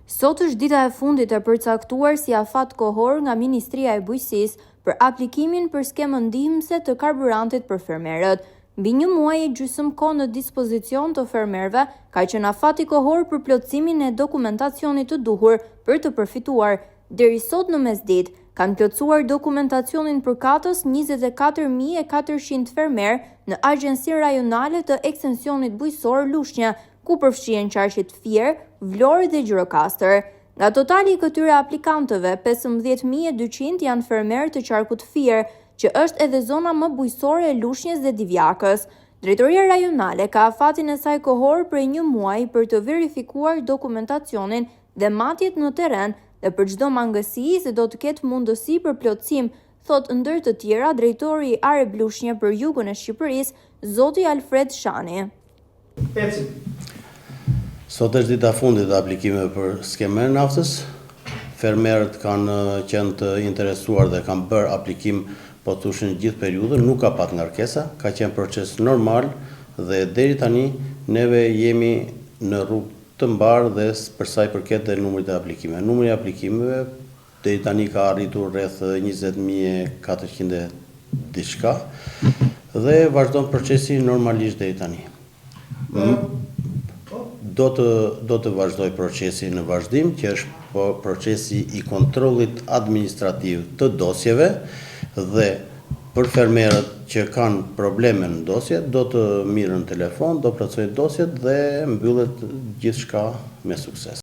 Sot është dita e fundit e përcaktuar si afat kohor nga Ministria e Bujqësisë për aplikimin për skemën ndihmëse të karburantit për fermerët. Mbi një muaj e gjysmë kohë në dispozicion të fermerëve ka qenë afati kohor për plotësimin e dokumentacionit të duhur për të përfituar. Deri sot në mesditë kanë plotësuar dokumentacionin përkatës 24.400 fermerë në Agjencinë Rajonale të Ekstensionit Bujqësor Lushnjë, ku përfshihen qarqet Fier, Vlorë dhe Gjirokastër. Nga totali i këtyre aplikantëve, 15.200 janë fermerë të qarkut Fier, që është edhe zona më bujqësore e Lushnjës dhe Divjakës. Drejtoria rajonale ka afatin e saj kohor prej një muaji për të verifikuar dokumentacionin dhe matjet në terren dhe për çdo mangësi se do të ketë mundësi për plotësim, thot ndër të tjera drejtori i Areb Lushnjë për jugun e Shqipërisë, zoti Alfred Shani. Sot është dita fundit e aplikimeve për skemën e naftës. Fermerët kanë qenë të interesuar dhe kanë bërë aplikim po thoshin gjithë periudhën, nuk ka pat ngarkesa, ka qenë proces normal dhe deri tani neve jemi në rrugë të mbarë dhe për sa i përket dhe numrit e aplikimeve. Numri i aplikimeve deri tani ka arritur rreth 20.400 diçka dhe vazhdon procesi normalisht deri tani. Do të vazhdoj procesi në vazhdim, që është procesi i kontrollit administrativ të dosjeve dhe për fermerët që kanë probleme në dosje, do të mirën në telefon, do plotësojnë dosjet dhe mbyllet gjithçka me sukses.